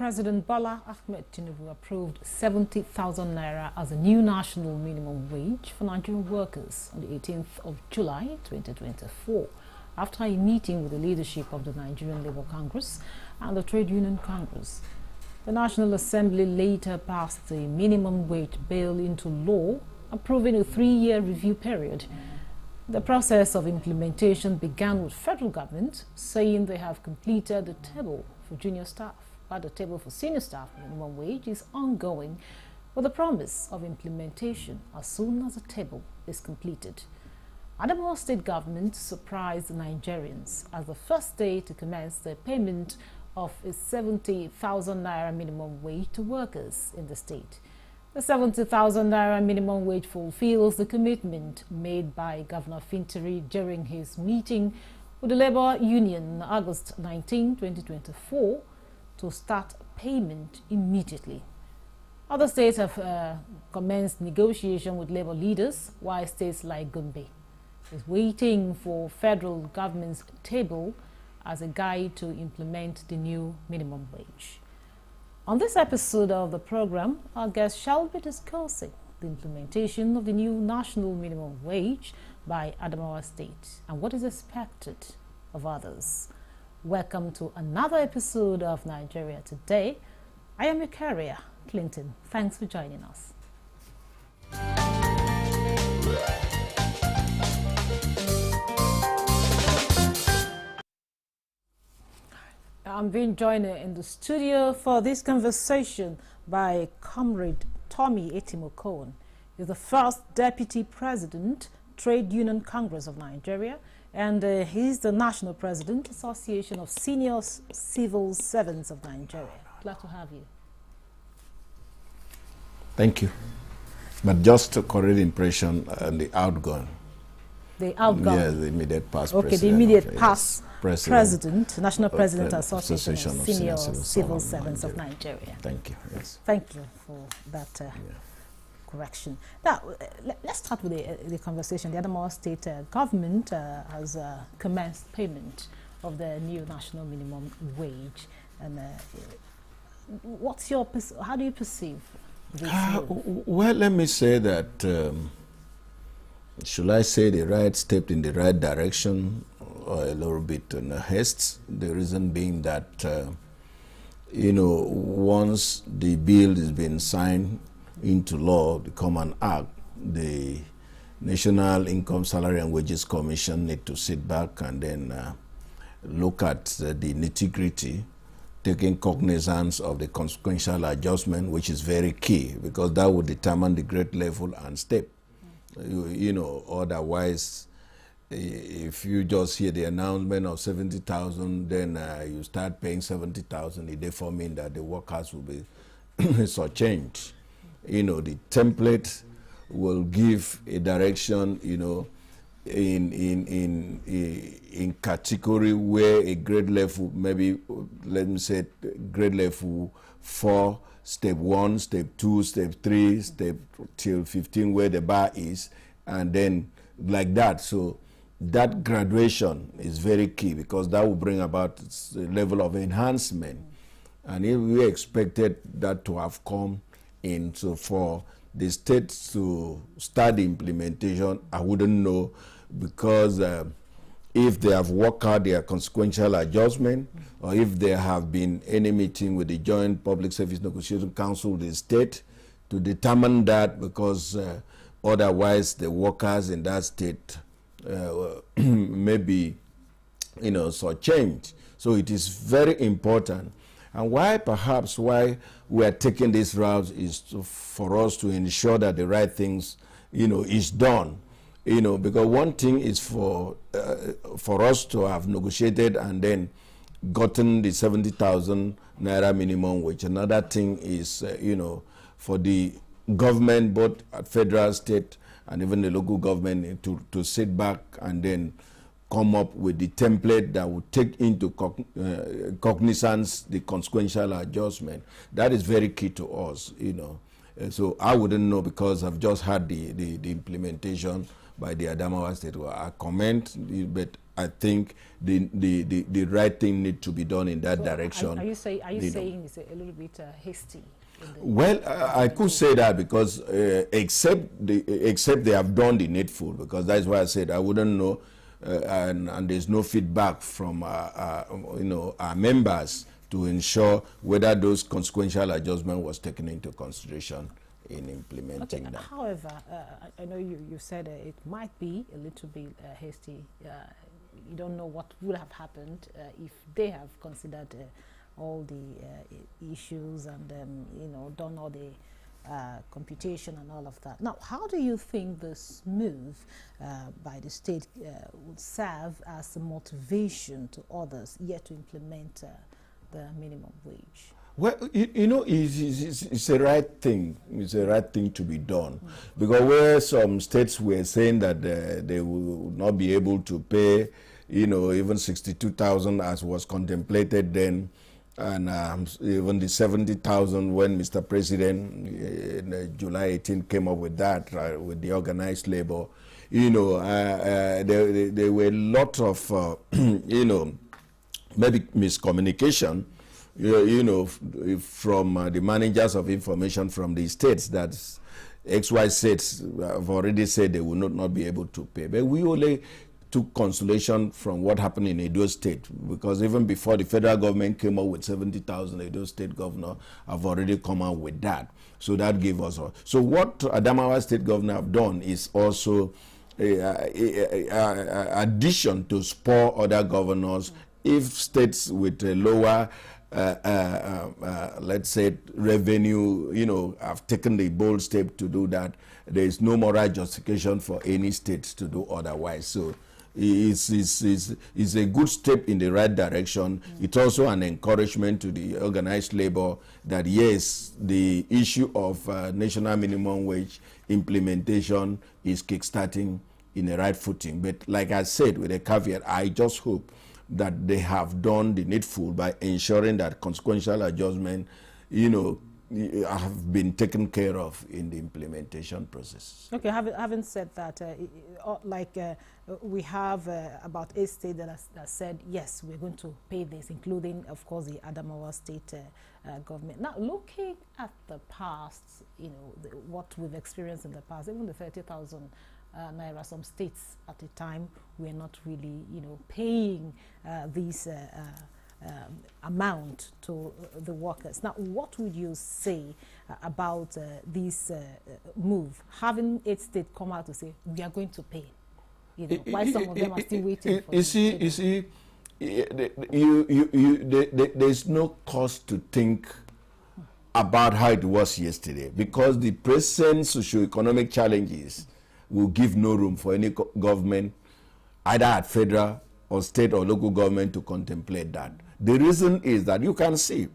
President Bola Ahmed Tinubu approved 70,000 naira as a new national minimum wage for Nigerian workers on the 18th of July 2024 after a meeting with the leadership of the Nigerian Labour Congress and the Trade Union Congress. The National Assembly later passed the minimum wage bill into law, approving a 3-year review period. The process of implementation began with federal government saying they have completed the table for junior staff, while the table for senior staff minimum wage is ongoing with the promise of implementation as soon as the table is completed. Adama state government surprised the Nigerians as the first day to commence the payment of a 70,000 naira minimum wage to workers in the state. The 70,000 naira minimum wage fulfills the commitment made by Governor Fintiri during his meeting with the Labour Union on August 19, 2024 to start payment immediately. Other states have commenced negotiation with Labour leaders, while states like Gombe is waiting for federal government's table as a guide to implement the new minimum wage. On this episode of the program, our guest shall be discussing the implementation of the new national minimum wage by Adamawa State and what is expected of others. Welcome to another episode of Nigeria Today. I am your carrier, Clinton. Thanks for joining us. I'm being joined in the studio for this conversation by Comrade Tommy Etimo-Cohen. He's the first Deputy President, Trade Union Congress of Nigeria, and he's the National President, Association of Senior Civil Servants of Nigeria. Glad to have you. Thank you. But just to correct impression and the outgoing. The outgoing? Yes, the immediate past president. Okay, the immediate past president, National President, Association of Senior Civil Servants of Nigeria. Thank you. Yes. Thank you for that correction. Now, let's start with the conversation. The Adamawa State government has commenced payment of the new national minimum wage. And how do you perceive this move? Well, let me say that, should I say the right step in the right direction or a little bit in a haste? The reason being that, once the bill has been signed into law, become an act, the National Income, Salary and Wages Commission need to sit back and then look at the nitty-gritty, taking cognizance of the consequential adjustment, which is very key, because that will determine the grade level and step. Otherwise, if you just hear the announcement of 70,000, then you start paying 70,000, it therefore means that the workers will be shortchanged. The template will give a direction, in category where a grade level, maybe let me say grade level 4, step 1, step 2, step 3, step till 15 where the bar is, and then like that. So that graduation is very key because that will bring about the level of enhancement. And if we expected that to have come in, so for the states to start the implementation, I wouldn't know, because if they have worked out their consequential adjustment, or if there have been any meeting with the Joint Public Service Negotiation Council of the state to determine that, because otherwise the workers in that state may be, changed. So it is very important. And why we are taking this route is for us to ensure that the right things, is done. Because one thing is for us to have negotiated and then gotten the 70,000 naira minimum wage. Another thing is, for the government, both at federal, state, and even the local government, to sit back and then come up with the template that would take into cognizance the consequential adjustment. That is very key to us, So I wouldn't know, because I've just had the implementation by the Adamawa State. I comment, but I think the right thing need to be done in that direction. Are you saying it's a little bit hasty? Well, I could say that because except they have done the needful, because that's why I said I wouldn't know, and there's no feedback from our members to ensure whether those consequential adjustment was taken into consideration in implementing that. However, I know you said it might be a little bit hasty. You don't know what would have happened if they have considered all the issues and done all the computation and all of that. Now, how do you think this move by the state would serve as a motivation to others yet to implement the minimum wage? Well, it's the right thing. It's the right thing to be done. Because where some states were saying that they will not be able to pay, even 62,000 as was contemplated then, and even the 70,000 when Mr. President in July 18 came up with that, with the organized labor, there were a lot of, maybe miscommunication, from the managers of information from the states that XY states have already said they will not be able to pay. But we only took consolation from what happened in Edo State, because even before the federal government came up with 70,000, Edo State governor have already come out with that. So that gave us all. So what Adamawa State governor have done is also addition to spur other governors. If states with a lower let's say revenue, have taken the bold step to do that, there is no moral justification for any state to do otherwise. So it's a good step in the right direction. It's also an encouragement to the organized labor that yes, the issue of national minimum wage implementation is kickstarting in the right footing. But like I said, with a caveat, I just hope that they have done the needful by ensuring that consequential adjustment, have been taken care of in the implementation process. Okay, having said that, we have about 8 states that said, yes, we're going to pay this, including, of course, the Adamawa state government. Now, looking at the past, what we've experienced in the past, even the 30,000 naira, some states at the time were not really, paying this amount to the workers. Now, what would you say about this move? Having 8 states come out to say, we are going to pay, why some of them are still waiting for there's no cause to think about how it was yesterday, because the present socio-economic challenges will give no room for any government, either at federal or state or local government, to contemplate that. The reason is that you can see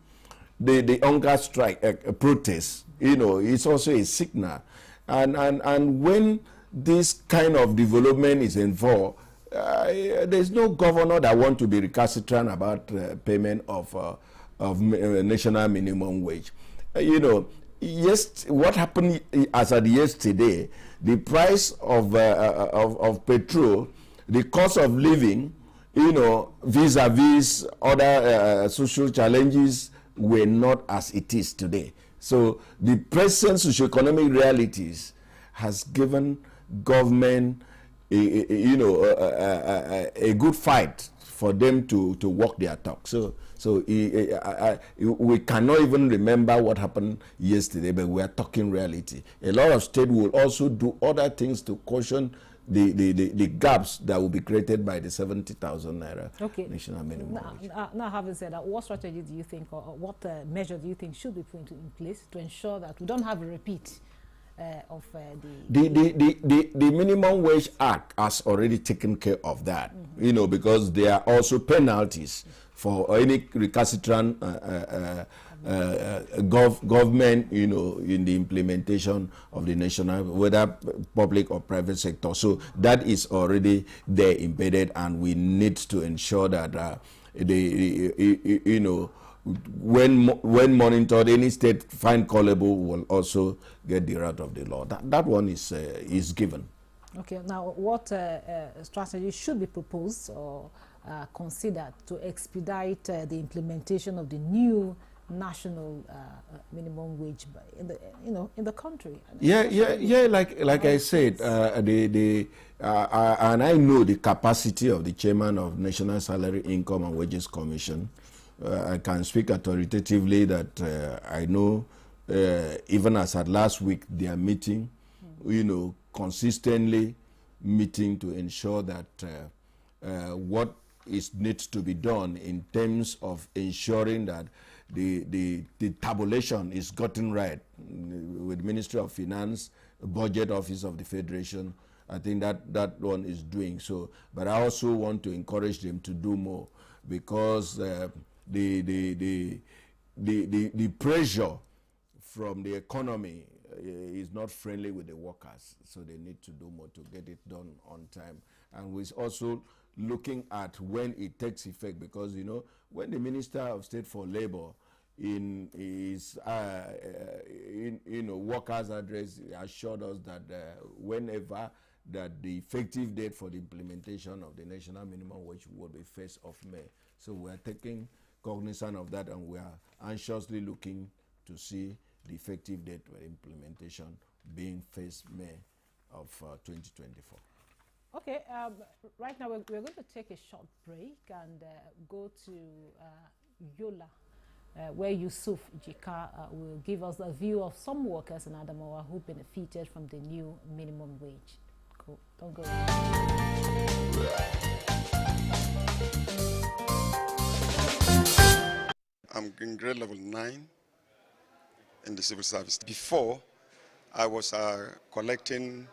the hunger strike protest, it's also a signal. And when this kind of development is involved, there's no governor that wants to be recalcitrant about payment of national minimum wage. Yes, what happened as at yesterday, the price of petrol, the cost of living, vis-a-vis other social challenges were not as it is today. So the present socio-economic realities has given government a good fight for them to walk their talk. So we cannot even remember what happened yesterday, but we are talking reality. A lot of states will also do other things to caution the gaps that will be created by the 70,000 naira national minimum wage. Now, having said that, what strategy do you think, or what measure do you think should be put in place to ensure that we don't have a repeat of the Minimum Wage Act has already taken care of that, because there are also penalties for any recalcitrant government, in the implementation of the national, whether public or private sector. So that is already there embedded, and we need to ensure that when monitored, any state find callable will also get the route of the law. That one is given. Okay, now what strategy should be proposed or considered to expedite the implementation of the new national minimum wage in the in the country? Yeah. Like I said, and I know the capacity of the chairman of National Salary, Income and Wages Commission. I can speak authoritatively that I know, even as at last week, they are meeting, consistently meeting to ensure that what needs to be done in terms of ensuring that the tabulation is gotten right with Ministry of Finance, Budget Office of the Federation. I think that one is doing so. But I also want to encourage them to do more, because the pressure from the economy is not friendly with the workers, so they need to do more to get it done on time. And we're also looking at when it takes effect, because when the Minister of State for Labor in his workers address assured us that whenever that the effective date for the implementation of the national minimum wage will be 1st of May. So we are taking cognizance of that, and we are anxiously looking to see the effective date for implementation being 1st May of 2024. Okay, right now we're going to take a short break and go to Yola, where Yusuf Jika will give us a view of some workers in Adamawa who benefited from the new minimum wage. Cool. Don't go. I'm in grade level 9 in the civil service. Before, I was collecting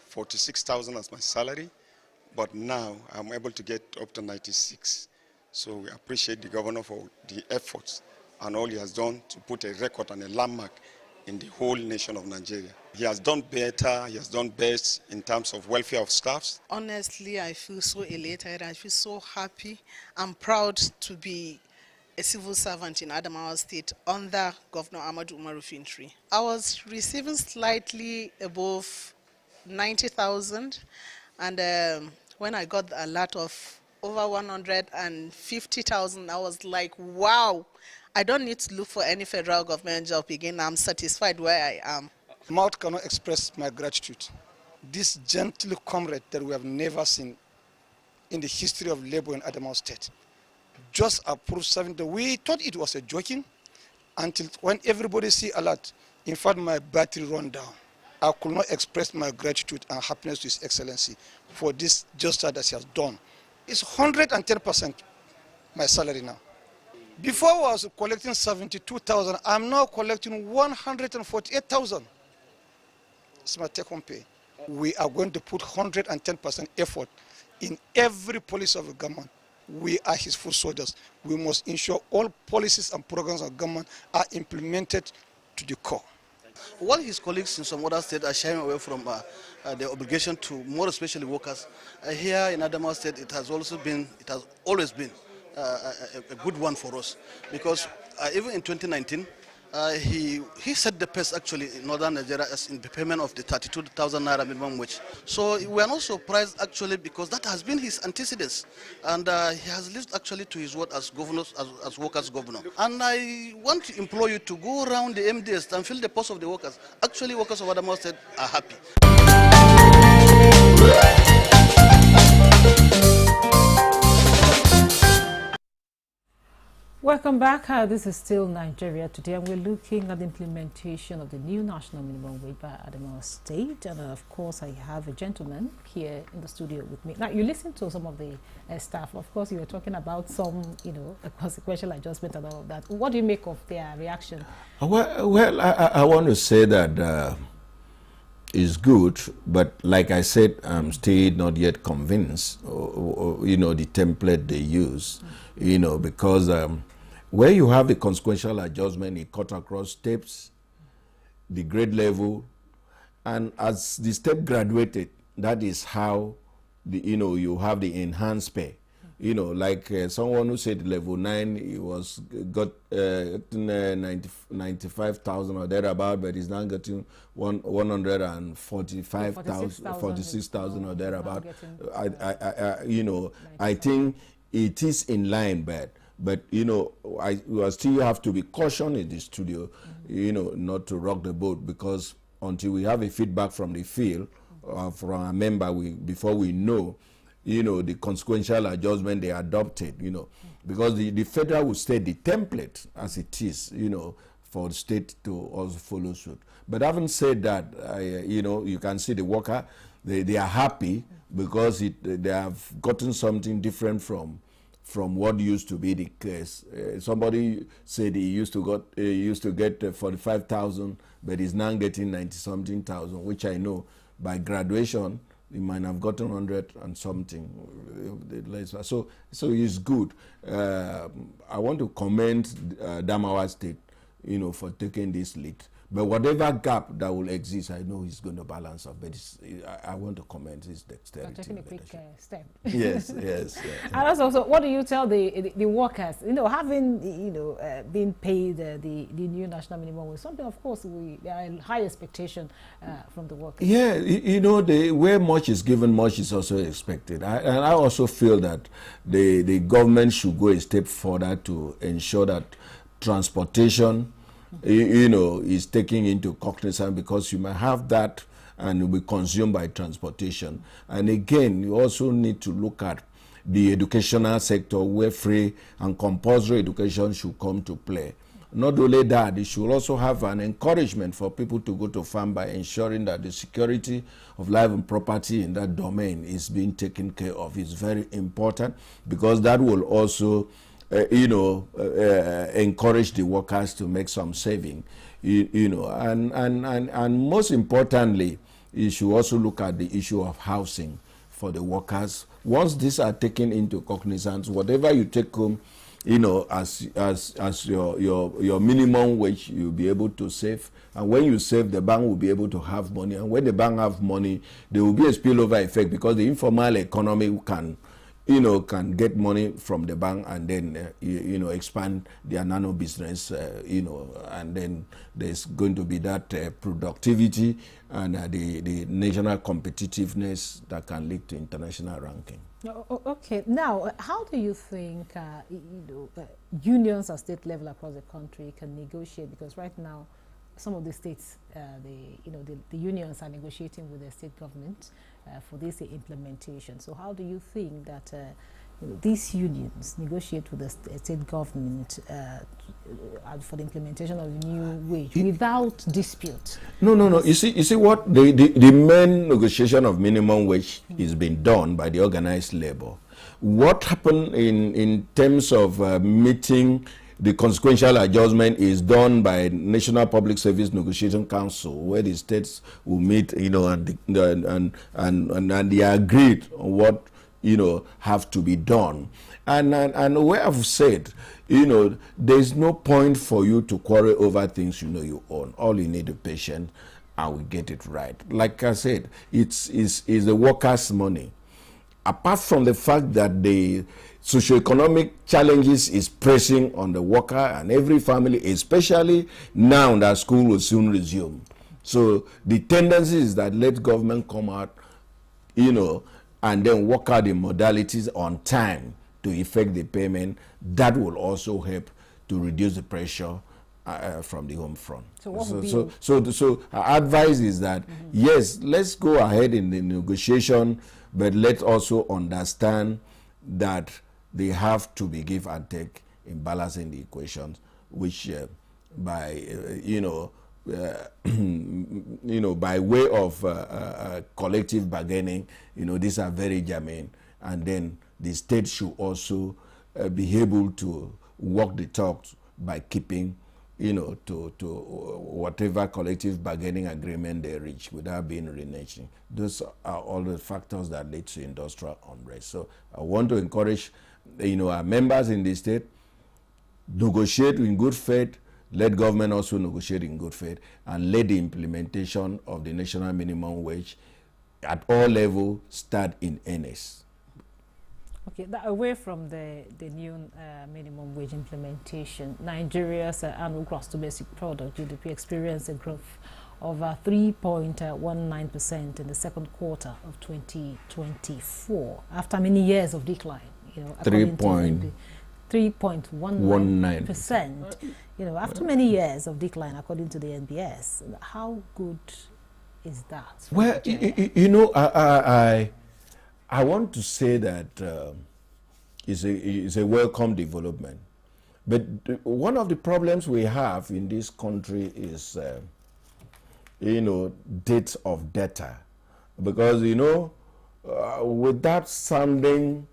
46,000 as my salary, but now I'm able to get up to 96. So we appreciate the governor for the efforts and all he has done to put a record and a landmark in the whole nation of Nigeria. He has done better, he has done best in terms of welfare of staffs. Honestly, I feel so elated, I feel so happy. I'm proud to be a civil servant in Adamawa State under Governor Ahmadu Umaru Fintri. I was receiving slightly above 90,000, and when I got a lot of over 150,000, I was like, wow, I don't need to look for any federal government job again. I'm satisfied where I am. Mouth cannot express my gratitude. This gentle comrade that we have never seen in the history of labor in Adamawa State just approved something that we thought it was a joking until when everybody see a lot. In fact, my battery run down. I could not express my gratitude and happiness to His Excellency for this gesture that he has done. It's 110% my salary now. Before I was collecting 72,000, I'm now collecting 148,000. It's my take-home pay. We are going to put 110% effort in every policy of the government. We are his foot soldiers. We must ensure all policies and programs of government are implemented to the core. While his colleagues in some other states are shying away from the obligation to, more especially workers, here in Adamawa State, it has always been a good one for us, because even in 2019, he set the pace actually in northern Nigeria as in the payment of the 32,000 naira minimum wage. So we are not surprised actually, because that has been his antecedents, and he has lived actually to his word as governor, as workers' governor. And I want to implore you to go around the MDS and feel the pulse of the workers. Actually, workers of Adamawa State are happy. Welcome back. This is still Nigeria Today, and we're looking at the implementation of the new national minimum wage by Adamawa State. And of course, I have a gentleman here in the studio with me. Now, you listen to some of the staff. Of course, you were talking about some, a consequential adjustment and all of that. What do you make of their reaction? Well, I want to say that it's good, but like I said, I'm still not yet convinced, the template they use, because where you have the consequential adjustment, it cut across steps, the grade level, and as the step graduated, that is how you have the enhanced pay. like someone who said level 9, he got 95,000 or thereabout, but he's now getting 146,000 or thereabout. I think it is in line, but I still have to be cautioned in the studio, not to rock the boat, because until we have a feedback from the field, from a member, before we know, the consequential adjustment they adopted, because the federal will state the template as it is, for the state to also follow suit. But having said that, you can see the worker, they are happy because they have gotten something different from what used to be the case. Somebody said he used to get 45,000, but he's now getting 90-something thousand, which I know by graduation he might have gotten 100 and something. So it's good. I want to commend Adamawa State, for taking this lead. But whatever gap that will exist, I know he's going to balance up. But I want to commend his dexterity. Taking a quick step. Yes. And also, what do you tell the workers? Having been paid the new national minimum wage, something of course there are high expectation from the workers. Yeah, where much is given, much is also expected. And I also feel that the government should go a step further to ensure that transportation, is taking into cognizance, because you might have that and it will be consumed by transportation. And again, you also need to look at the educational sector, where free and compulsory education should come to play. Not only that, it should also have an encouragement for people to go to farm by ensuring that the security of life and property in that domain is being taken care of. It's very important, because that will also encourage the workers to make some saving, and most importantly, you should also look at the issue of housing for the workers. Once these are taken into cognizance, whatever you take home, as your minimum wage, you'll be able to save. And when you save, the bank will be able to have money. And when the bank have money, there will be a spillover effect, because the informal economy can get money from the bank and then, expand their nano business, and then there's going to be that productivity and the national competitiveness that can lead to international ranking. Okay, now, how do you think, unions at state level across the country can negotiate? Because right now, some of the states, the unions are negotiating with the state government for this implementation. So how do you think that these unions negotiate with the state government for the implementation of the new wage without dispute? No. You see what the main negotiation of minimum wage is being done by the organized labor. What happened in terms of meeting the consequential adjustment is done by National Public Service Negotiation Council, where the states will meet, and they agreed on what have to be done. And where I've said, there's no point for you to quarrel over things you own. All you need is patience, and we get it right. Like I said, it's the workers' money. Apart from the fact that the socioeconomic challenges is pressing on the worker and every family, especially now that school will soon resume. So the tendency is that let government come out, and then work out the modalities on time to effect the payment. That will also help to reduce the pressure from the home front. So our advice is that, yes, let's go ahead in the negotiation, but let's also understand that they have to be give and take in balancing the equations, which by by way of collective bargaining, these are very germane, and then the state should also be able to walk the talk by keeping to whatever collective bargaining agreement they reach without being reneging. Those are all the factors that lead to industrial unrest. So I want to encourage our members in the state, negotiate in good faith, let government also negotiate in good faith, and let the implementation of the national minimum wage at all levels start in earnest. Okay. Okay, away from the new minimum wage implementation, Nigeria's annual gross domestic product, GDP, experienced a growth of 3.19% in the second quarter of 2024, after many years of decline. 3.19%. After many years of decline, according to the NBS. How good is that? Well, I want to say that it's a welcome development. But one of the problems we have in this country is, dates of data. Because, without sounding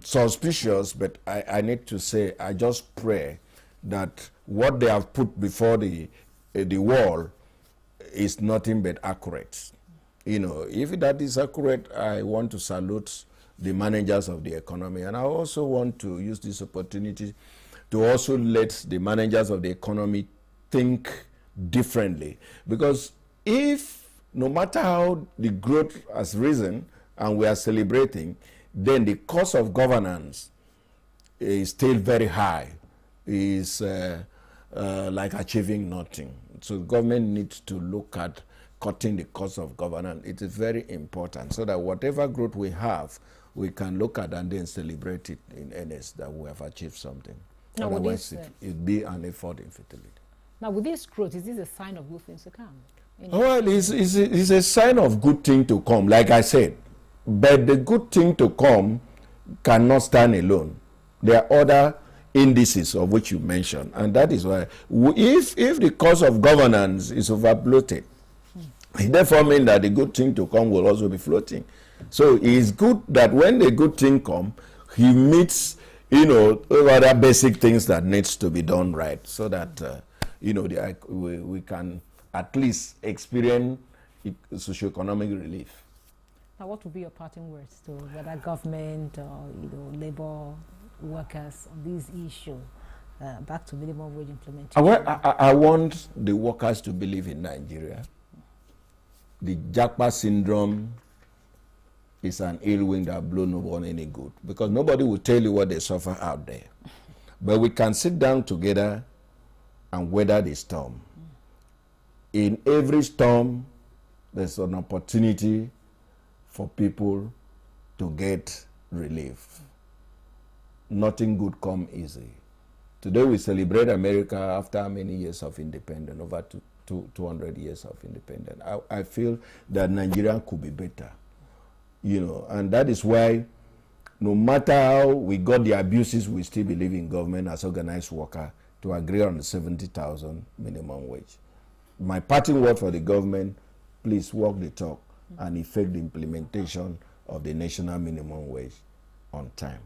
suspicious, but I need to say, I just pray that what they have put before the wall is nothing but accurate. If that is accurate, I want to salute the managers of the economy. And I also want to use this opportunity to also let the managers of the economy think differently. Because if, no matter how the growth has risen and we are celebrating, then the cost of governance is still very high, is like achieving nothing. So government needs to look at cutting the cost of governance. It is very important so that whatever growth we have, we can look at and then celebrate it in earnest that we have achieved something. Now, otherwise, it'd be an effort in futility. Now, with this growth, is this a sign of good things to come? Well, it's a sign of good thing to come, like I said. But the good thing to come cannot stand alone. There are other indices of which you mentioned, and that is why if the cost of governance is overbloated, it therefore means that the good thing to come will also be floating. So it's good that when the good thing comes, he meets, other basic things that needs to be done right, so that, we can at least experience socioeconomic relief. Now, what would be your parting words to whether government or, labor workers on these issues, back to minimum wage implementation? I want the workers to believe in Nigeria. The Japa syndrome is an ill wind that blows no one any good, because nobody will tell you what they suffer out there. But we can sit down together and weather the storm. In every storm, there's an opportunity for people to get relief. Nothing good come easy. Today we celebrate America after many years of independence, over 200 years of independence. I feel that Nigeria could be better, and that is why no matter how we got the abuses, we still believe in government as organized worker to agree on the 70,000 minimum wage. My parting word for the government, please walk the talk and effect the implementation of the national minimum wage on time.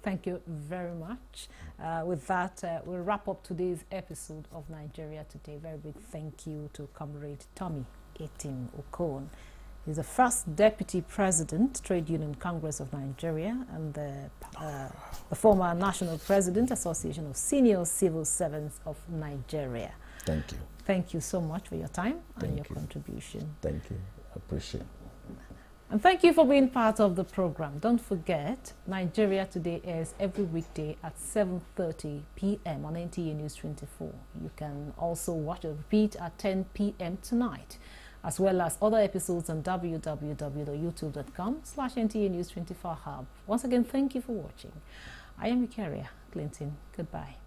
Thank you very much. With that, we'll wrap up today's episode of Nigeria Today. Very big thank you to Comrade Tommy Etim Okon. He's the first Deputy President, Trade Union Congress of Nigeria, and the former National President, Association of Senior Civil Servants of Nigeria. Thank you. Thank you so much for your time and your contribution. Thank you. I appreciate it. And thank you for being part of the program. Don't forget, Nigeria Today airs every weekday at 7:30 p.m. on Nta News24. You can also watch a repeat at 10 p.m. tonight, as well as other episodes on www.youtube.com/NTA News24 Hub. Once again, thank you for watching. I am your carrier, Clinton. Goodbye.